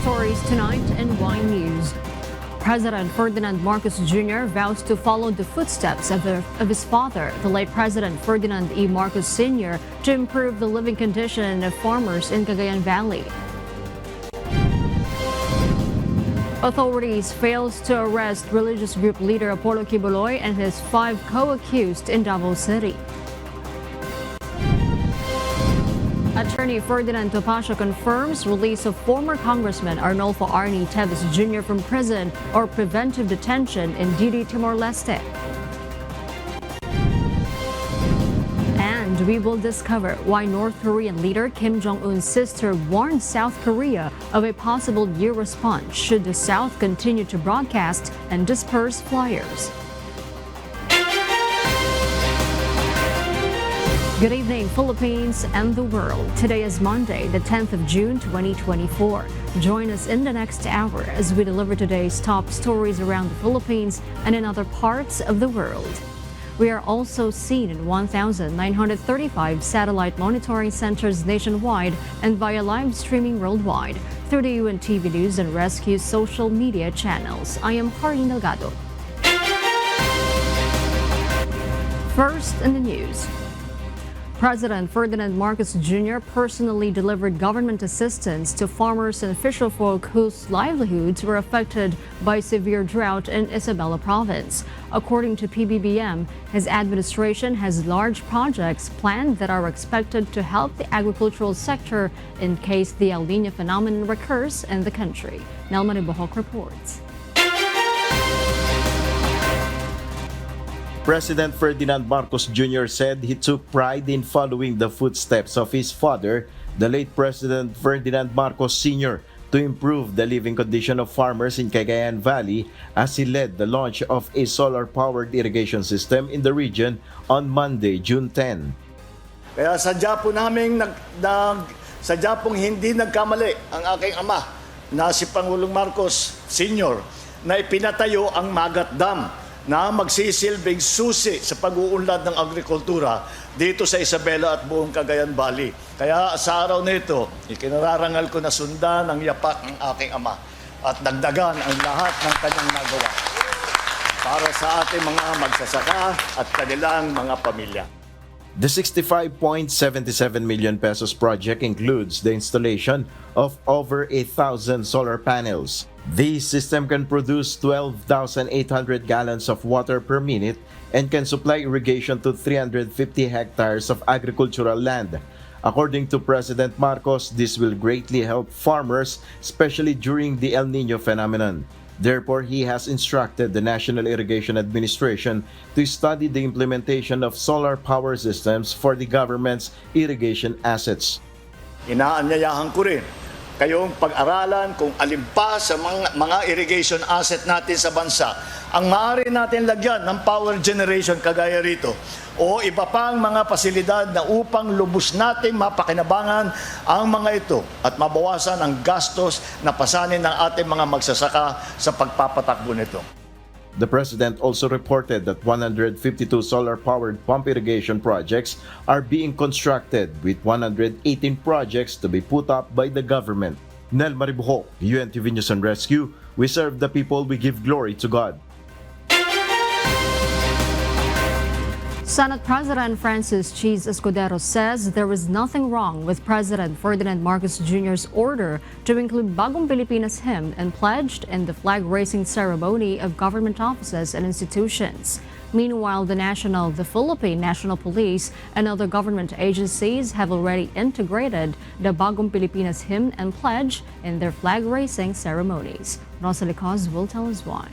stories tonight in Wine News. President Ferdinand Marcos Jr. vows to follow the footsteps of his father, the late President Ferdinand E. Marcos Sr., to improve the living condition of farmers in Cagayan Valley. Authorities fails to arrest religious group leader Apollo Quiboloy and his 5 co-accused in Davao City. Attorney Ferdinand Topacio confirms release of former Congressman Arnolfo Teves Jr. from prison or preventive detention in Dili, Timor-Leste. And we will discover why North Korean leader Kim Jong-un's sister warned South Korea of a possible year response should the South continue to broadcast and disperse flyers. Good evening, Philippines and the world. Today is Monday, the 10th of June, 2024. Join us in the next hour as we deliver today's top stories around the Philippines and in other parts of the world. We are also seen in 1,935 satellite monitoring centers nationwide and via live streaming worldwide through the UNTV News and Rescue social media channels. I am Harleen Delgado. First in the news. President Ferdinand Marcos Jr. personally delivered government assistance to farmers and fisherfolk whose livelihoods were affected by severe drought in Isabela Province. According to PBBM, his administration has large projects planned that are expected to help the agricultural sector in case the El Niño phenomenon recurs in the country. Nelma Bohok reports. President Ferdinand Marcos Jr. said he took pride in following the footsteps of his father, the late President Ferdinand Marcos Sr., to improve the living condition of farmers in Cagayan Valley as he led the launch of a solar-powered irrigation system in the region on Monday, June 10. Kaya sadya po namin sadya pong hindi nagkamali ang aking ama na si Pangulong Marcos Sr. na ipinatayo ang Magat Dam na magsisilbing susi sa pag-uunlad ng agrikultura dito sa Isabela at buong Cagayan Valley. Kaya sa araw na ito, ikinararangal ko na sundan ang yapak ng aking ama at dagdagan ang lahat ng kanyang nagawa para sa ating mga magsasaka at kanilang mga pamilya. The 65.77 million pesos project includes the installation of over 1,000 solar panels. This system can produce 12,800 gallons of water per minute and can supply irrigation to 350 hectares of agricultural land. According to President Marcos, this will greatly help farmers, especially during the El Niño phenomenon. Therefore, he has instructed the National Irrigation Administration to study the implementation of solar power systems for the government's irrigation assets. Inaanyayahan ko rin kayong pag-aralan kung alin pa sa mga irrigation asset natin sa bansa ang maaari natin lagyan ng power generation kagaya rito o iba pang mga pasilidad na upang lubos nating mapakinabangan ang mga ito at mabawasan ang gastos na pasanin ng ating mga magsasaka sa pagpapatakbo nito. The President also reported that 152 solar-powered pump irrigation projects are being constructed with 118 projects to be put up by the government. Nel Maribuho, UNTV News and Rescue, we serve the people, we give glory to God. Senate President Francis Cheese Escudero says there is nothing wrong with President Ferdinand Marcos Jr.'s order to include Bagong Pilipinas hymn and pledged in the flag-raising ceremony of government offices and institutions. Meanwhile, the Philippine National Police and other government agencies have already integrated the Bagong Pilipinas hymn and pledge in their flag-raising ceremonies. Rosalie Cos will tell us why.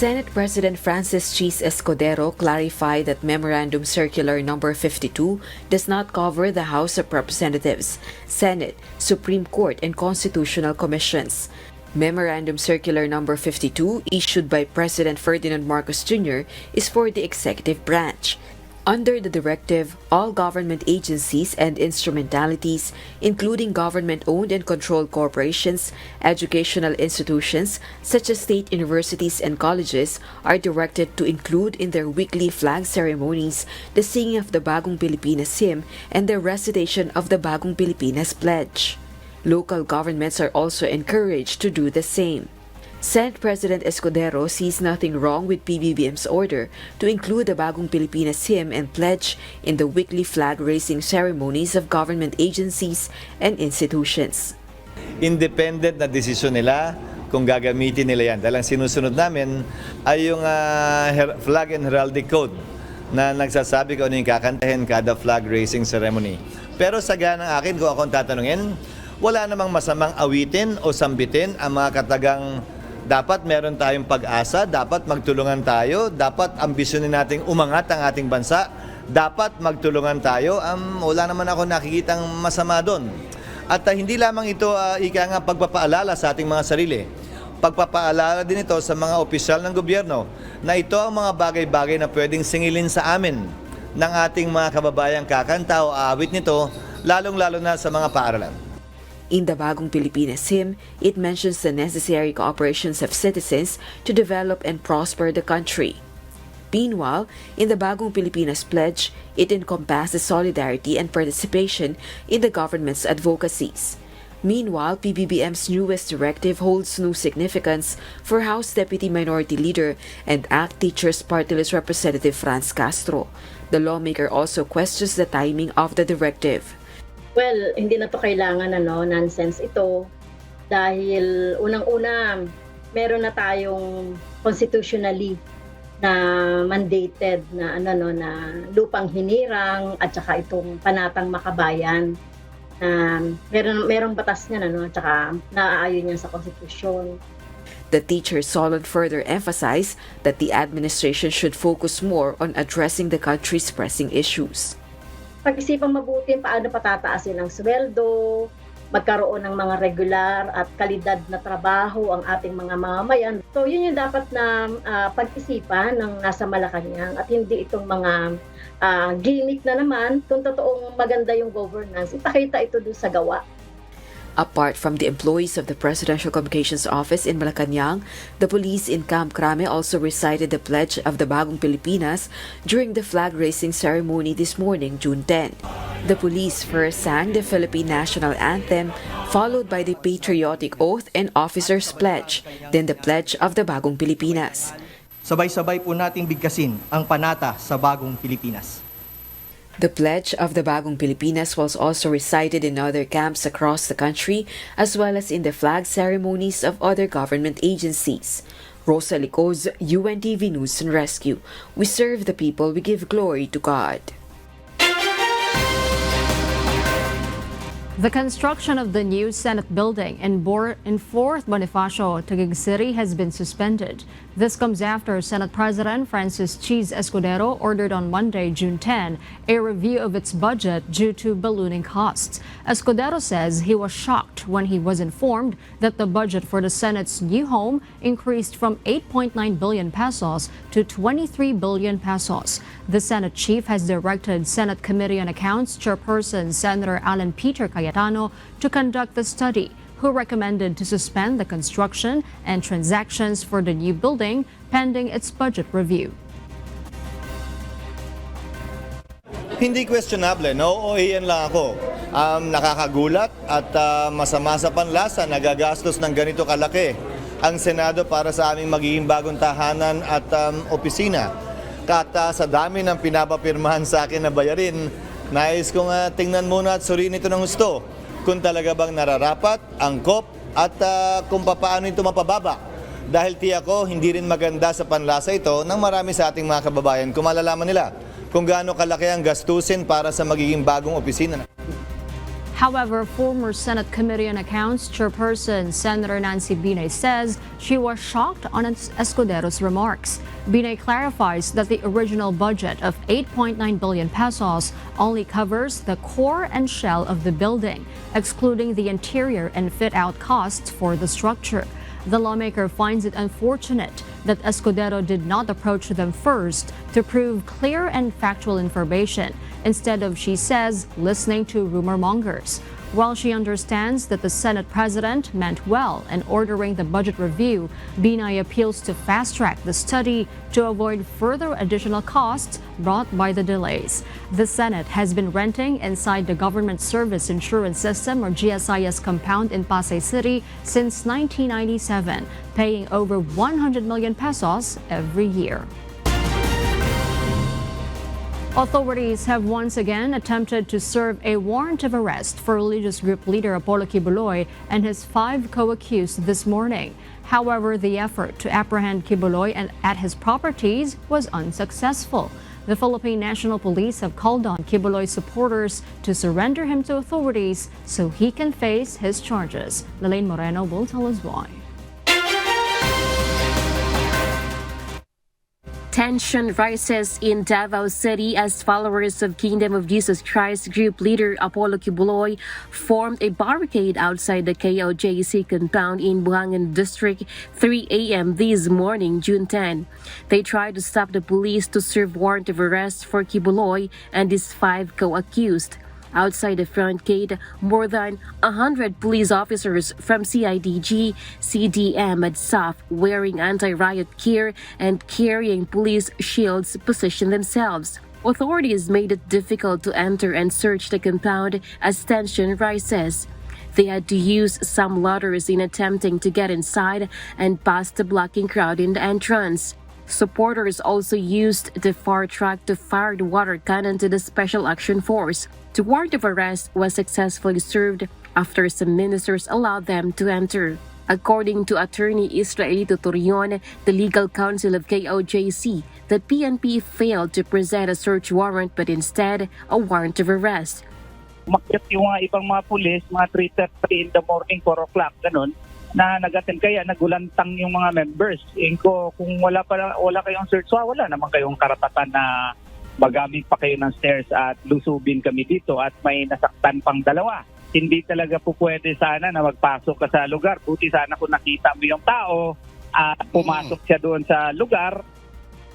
Senate President Francis Cheese Escudero clarified that Memorandum Circular No. 52 does not cover the House of Representatives, Senate, Supreme Court, and Constitutional Commissions. Memorandum Circular No. 52, issued by President Ferdinand Marcos Jr., is for the executive branch. Under the directive, all government agencies and instrumentalities, including government-owned and controlled corporations, educational institutions such as state universities and colleges, are directed to include in their weekly flag ceremonies the singing of the Bagong Pilipinas hymn and the recitation of the Bagong Pilipinas pledge. Local governments are also encouraged to do the same. Senate President Escudero sees nothing wrong with PBBM's order to include the Bagong Pilipinas hymn and pledge in the weekly flag-raising ceremonies of government agencies and institutions. Independent na desisyon nila kung gagamitin nila yan. Dahil ang sinusunod namin ay yung flag and heraldic code na nagsasabi kung ano yung kakantahin kada flag-raising ceremony. Pero sa ganang akin, kung akong tatanungin, wala namang masamang awitin o sambitin ang mga katagang dapat meron tayong pag-asa, dapat magtulungan tayo, dapat ambisyonin nating umangat ang ating bansa, dapat magtulungan tayo. Wala naman ako nakikitang masama doon. At hindi lamang ito ika nga pagpapaalala sa ating mga sarili. Pagpapaalala din ito sa mga opisyal ng gobyerno na ito ang mga bagay-bagay na pwedeng singilin sa amin ng ating mga kababayang kakanta o aawit nito, lalong-lalo na sa mga paaralan. In the Bagong Pilipinas hymn, it mentions the necessary cooperations of citizens to develop and prosper the country. Meanwhile, in the Bagong Pilipinas pledge, it encompasses solidarity and participation in the government's advocacies. Meanwhile, PBBM's newest directive holds no significance for House Deputy Minority Leader and ACT Teachers Party List Representative Franz Castro. The lawmaker also questions the timing of the directive. Well, hindi na to kailangan nonsense ito dahil unang-una meron na tayong constitutionally na mandated na na lupang hinirang at saka itong panatang makabayan na merong batas niyan at saka naaayon niyan sa konstitusyon. The teacher Solon further emphasized that the administration should focus more on addressing the country's pressing issues. Pag-isipang mabuti paano patataasin ang sweldo, magkaroon ng mga regular at kalidad na trabaho ang ating mga mamamayan. So yun yung dapat na pag-isipan ng nasa Malacanang at hindi itong mga gimmick na naman. Kung totoong maganda yung governance, ipakita ito doon sa gawa. Apart from the employees of the Presidential Communications Office in Malacanang, the police in Camp Crame also recited the pledge of the Bagong Pilipinas during the flag-raising ceremony this morning, June 10. The police first sang the Philippine National Anthem, followed by the Patriotic Oath and Officer's Pledge, then the Pledge of the Bagong Pilipinas. Sabay-sabay po nating bigkasin ang panata sa Bagong Pilipinas. The pledge of the Bagong Pilipinas was also recited in other camps across the country, as well as in the flag ceremonies of other government agencies. Rosa Licoz, UNTV News and Rescue. We serve the people, we give glory to God. The construction of the new Senate building in 4th Bonifacio, Taguig City has been suspended. This comes after Senate President Francis Cheese Escudero ordered on Monday, June 10, a review of its budget due to ballooning costs. Escudero says he was shocked when he was informed that the budget for the Senate's new home increased from 8.9 billion pesos to 23 billion pesos. The Senate chief has directed Senate Committee on Accounts Chairperson Senator Alan Peter Cayetano to conduct the study, who recommended to suspend the construction and transactions for the new building pending its budget review. Hindi questionable, no? OAN lang ako. Nakakagulat at masama sa panlasa, nagagastos ng ganito kalaki ang Senado para sa aming magiging bagong tahanan at opisina. Kata sa dami ng pinapapirmahan sa akin na bayarin, nais kong tingnan muna at suriin ito ng gusto kung talaga bang nararapat, angkop at kung paano ito mapababa. Dahil tiyak ko, hindi rin maganda sa panlasa ito ng marami sa ating mga kababayan kung malalaman nila kung gaano kalaki ang gastusin para sa magiging bagong opisina. However, former Senate Committee on Accounts Chairperson Senator Nancy Binay says she was shocked on Escudero's remarks. Binay clarifies that the original budget of 8.9 billion pesos only covers the core and shell of the building, excluding the interior and fit-out costs for the structure. The lawmaker finds it unfortunate that Escudero did not approach them first to prove clear and factual information, instead of, she says, listening to rumor mongers. While she understands that the Senate President meant well in ordering the budget review, Binay appeals to fast-track the study to avoid further additional costs brought by the delays. The Senate has been renting inside the Government Service Insurance System, or GSIS, compound in Pasay City since 1997, paying over 100 million pesos every year. Authorities have once again attempted to serve a warrant of arrest for religious group leader Apollo Quiboloy and his 5 co-accused this morning. However, the effort to apprehend Quiboloy and at his properties was unsuccessful. The Philippine National Police have called on Quiboloy supporters to surrender him to authorities so he can face his charges. Lalaine Moreno will tell us why. Tension rises in Davao City as followers of Kingdom of Jesus Christ group leader Apollo Quiboloy formed a barricade outside the KOJC compound in Buangan District 3 a.m. this morning, June 10. They tried to stop the police to serve warrant of arrest for Quiboloy and his 5 co-accused. Outside the front gate, more than 100 police officers from CIDG, CDM, and SAF wearing anti-riot gear and carrying police shields positioned themselves. Authorities made it difficult to enter and search the compound as tension rises. They had to use some ladders in attempting to get inside and past the blocking crowd in the entrance. Supporters also used the fire truck to fire the water cannon to the Special Action Force. The warrant of arrest was successfully served after some ministers allowed them to enter. According to attorney Israelito Torion, the legal counsel of KOJC, the PNP failed to present a search warrant but instead a warrant of arrest. Umakyat yung mga ibang mga pulis, mga 3:30 in the morning, 4 o'clock, ganun, na nag-attend kaya nagulantang yung mga members. Kung wala kayong search warrant, wala naman kayong karapatan na magamit pa kayo ng stairs at lusubin kami dito at may nasaktan pang 2. Hindi talaga po pwede sana na magpasok ka sa lugar. Buti sana kung nakita mo yung tao at pumasok siya doon sa lugar.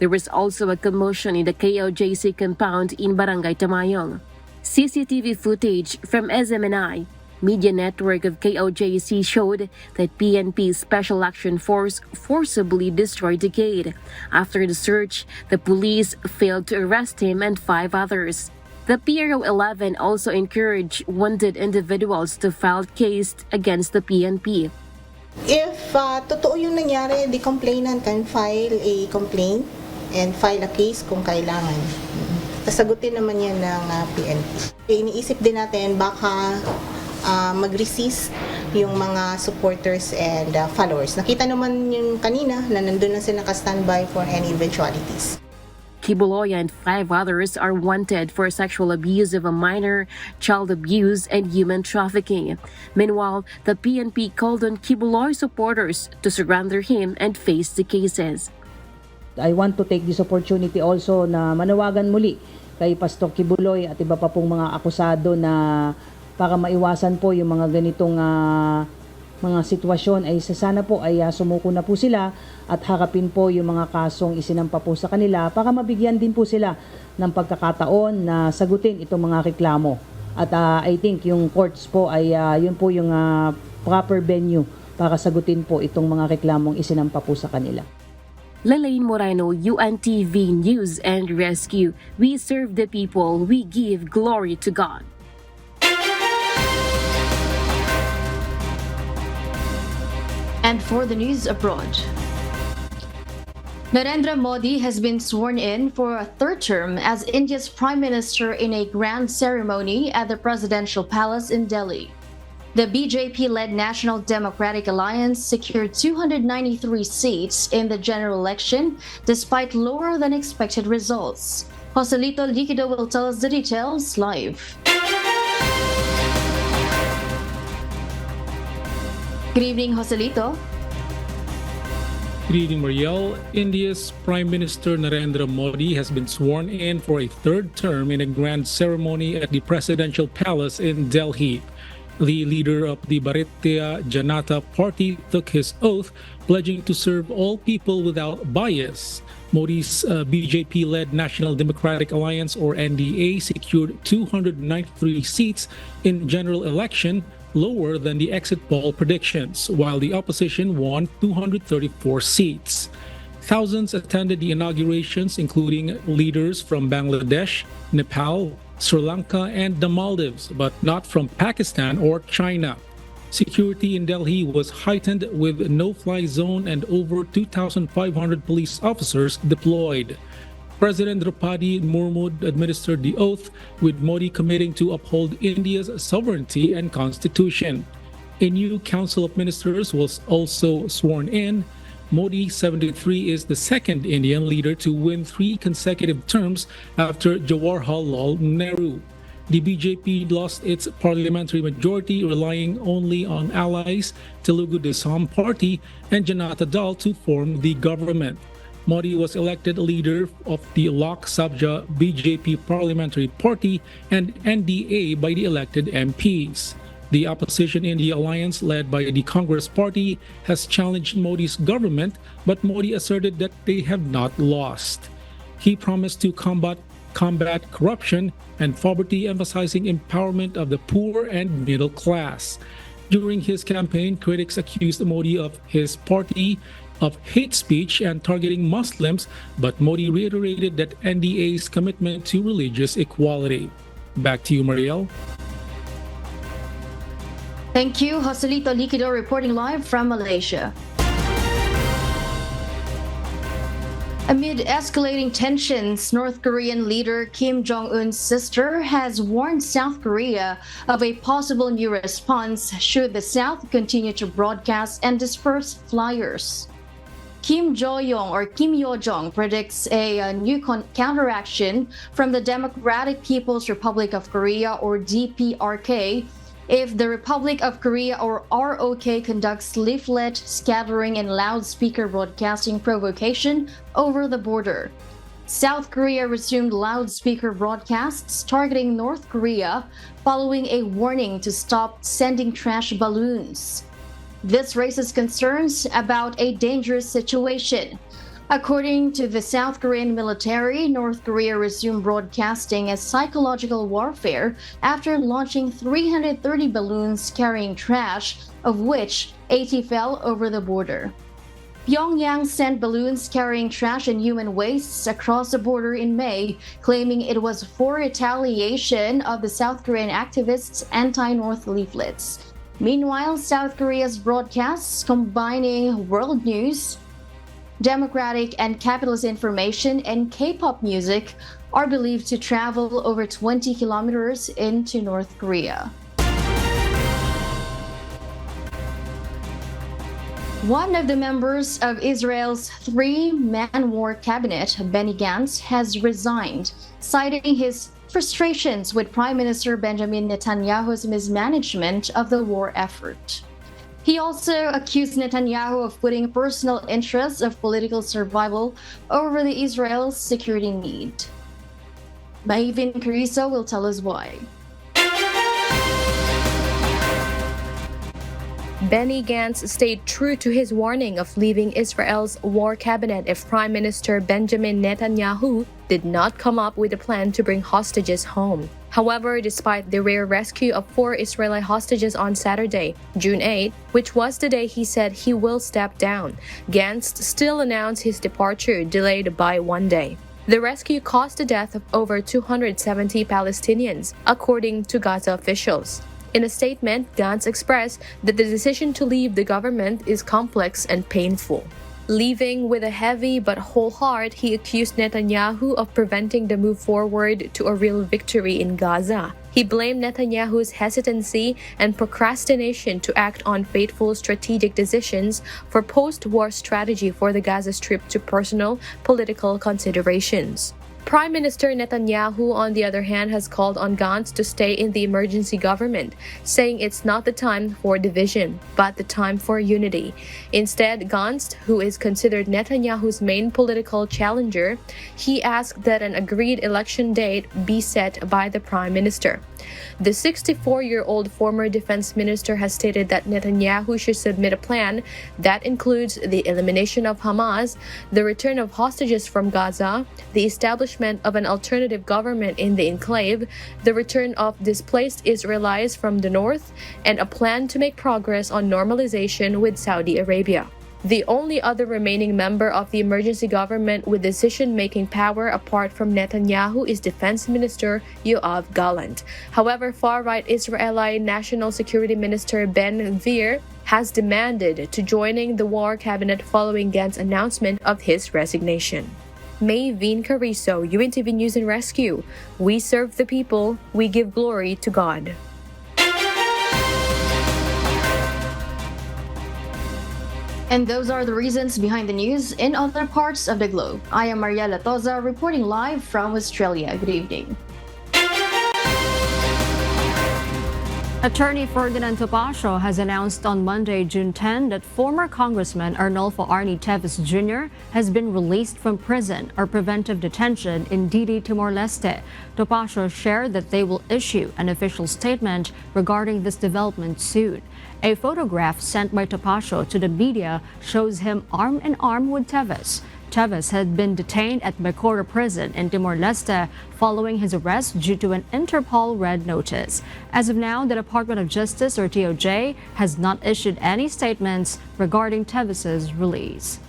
There was also a commotion in the KOJC compound in Barangay Tamayong. CCTV footage from SMNI, media network of KOJC, showed that PNP Special Action Force forcibly destroyed the gate. After the search, the police failed to arrest him and 5 others. The PRO 11 also encouraged wounded individuals to file case against the PNP. If totoo yung nangyari, the complainant can file a complaint and file a case kung kailangan. Sasagutin naman yan ng PNP. Iniisip din natin baka mag-resist yung mga supporters and followers. Nakita naman yung kanina na nandun lang sila naka-standby for any eventualities. Quiboloy and 5 others are wanted for sexual abuse of a minor, child abuse, and human trafficking. Meanwhile, the PNP called on Quiboloy supporters to surrender him and face the cases. I want to take this opportunity also na manawagan muli kay Pastor Quiboloy at iba pa pong mga akusado na para maiwasan po yung mga ganitong mga sitwasyon ay sana po ay sumuko na po sila at harapin po yung mga kasong isinampa po sa kanila para mabigyan din po sila ng pagkakataon na sagutin itong mga reklamo. At I think yung courts po ay yun po yung proper venue para sagutin po itong mga reklamong isinampa po sa kanila. Lalaine Moreno, UNTV News and Rescue. We serve the people. We give glory to God. And for the news abroad, Narendra Modi has been sworn in for a 3rd term as India's Prime Minister in a grand ceremony at the Presidential Palace in Delhi. The BJP-led National Democratic Alliance secured 293 seats in the general election despite lower than expected results. Joselito Liquido will tell us the details live. Good evening, Joselito. Good evening, Mariel. India's Prime Minister Narendra Modi has been sworn in for a 3rd term in a grand ceremony at the Presidential Palace in Delhi. The leader of the Bharatiya Janata Party took his oath, pledging to serve all people without bias. Modi's BJP-led National Democratic Alliance, or NDA, secured 293 seats in general election, lower than the exit poll predictions, while the opposition won 234 seats. Thousands attended the inaugurations, including leaders from Bangladesh, Nepal, Sri Lanka, and the Maldives, but not from Pakistan or China. Security in Delhi was heightened with no-fly zone and over 2,500 police officers deployed. President Draupadi Murmu administered the oath, with Modi committing to uphold India's sovereignty and constitution. A new Council of Ministers was also sworn in. Modi, 73, is the second Indian leader to win 3 consecutive terms after Jawaharlal Nehru. The BJP lost its parliamentary majority, relying only on allies Telugu Desam Party and Janata Dal to form the government. Modi was elected leader of the Lok Sabha BJP Parliamentary Party and NDA by the elected MPs. The opposition in the alliance, led by the Congress Party, has challenged Modi's government, but Modi asserted that they have not lost. He promised to combat corruption and poverty, emphasizing empowerment of the poor and middle class. During his campaign, critics accused Modi of his party of hate speech and targeting Muslims, but Modi reiterated that NDA's commitment to religious equality. Back to you, Mariel. Thank you, Joselito Liquido, reporting live from Malaysia. Amid escalating tensions, North Korean leader Kim Jong-un's sister has warned South Korea of a possible new response should the South continue to broadcast and disperse flyers. Kim Jo-yong, or Kim Yo-jong, predicts a new counteraction from the Democratic People's Republic of Korea, or DPRK, if the Republic of Korea, or ROK, conducts leaflet scattering and loudspeaker broadcasting provocation over the border. South Korea resumed loudspeaker broadcasts targeting North Korea following a warning to stop sending trash balloons. This raises concerns about a dangerous situation. According to the South Korean military, North Korea resumed broadcasting as psychological warfare after launching 330 balloons carrying trash, of which 80 fell over the border. Pyongyang sent balloons carrying trash and human wastes across the border in May, claiming it was for retaliation of the South Korean activists' anti-North leaflets. Meanwhile, South Korea's broadcasts combining world news, democratic and capitalist information, and K-pop music are believed to travel over 20 kilometers into North Korea. One of the members of Israel's 3-man war cabinet, Benny Gantz, has resigned, citing his frustrations with Prime Minister Benjamin Netanyahu's mismanagement of the war effort. He also accused Netanyahu of putting personal interests of political survival over the Israel's security need. Maivin Carrizo will tell us why. Benny Gantz stayed true to his warning of leaving Israel's war cabinet if Prime Minister Benjamin Netanyahu did not come up with a plan to bring hostages home. However, despite the rare rescue of 4 Israeli hostages on Saturday, June 8, which was the day he said he will step down, Gantz still announced his departure, delayed by 1 day. The rescue caused the death of over 270 Palestinians, according to Gaza officials. In a statement, Gantz expressed that the decision to leave the government is complex and painful. Leaving with a heavy but whole heart, he accused Netanyahu of preventing the move forward to a real victory in Gaza. He blamed Netanyahu's hesitancy and procrastination to act on fateful strategic decisions for post-war strategy for the Gaza Strip to personal political considerations. Prime Minister Netanyahu, on the other hand, has called on Gantz to stay in the emergency government, saying it's not the time for division, but the time for unity. Instead, Gantz, who is considered Netanyahu's main political challenger, he asked that an agreed election date be set by the Prime Minister. The 64-year-old former defense minister has stated that Netanyahu should submit a plan that includes the elimination of Hamas, the return of hostages from Gaza, the establishment of an alternative government in the enclave, the return of displaced Israelis from the north, and a plan to make progress on normalization with Saudi Arabia. The only other remaining member of the emergency government with decision-making power apart from Netanyahu is Defense Minister Yoav Gallant. However, far-right Israeli National Security Minister Ben Gvir has demanded to joining the war cabinet following Gant's announcement of his resignation. May Vin Carrizo, UNTV News and Rescue. We serve the people, we give glory to God. And those are the reasons behind the news in other parts of the globe. I am Mariela Toza reporting live from Australia. Good evening. Attorney Ferdinand Topacio has announced on Monday, June 10, that former Congressman Arnolfo Teves Jr. has been released from prison or preventive detention in Dili, Timor-Leste. Topacio shared that they will issue an official statement regarding this development soon. A photograph sent by Topacio to the media shows him arm in arm with Teves. Teves had been detained at Bacoor prison in Timor-Leste following his arrest due to an Interpol red notice. As of now, the Department of Justice, or DOJ, has not issued any statements regarding Teves's release.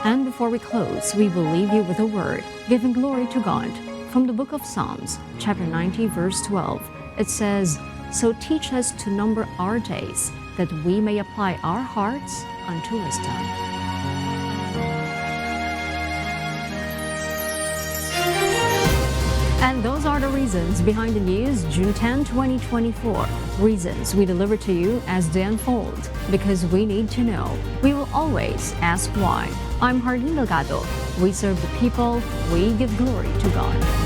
And before we close, we will leave you with a word, giving glory to God. From the book of Psalms, chapter 90, verse 12, it says, "So teach us to number our days, that we may apply our hearts unto wisdom." And those are the reasons behind the news, June 10, 2024. Reasons we deliver to you as they unfold, because we need to know. We will always ask why. I'm Harleen Delgado. We serve the people. We give glory to God.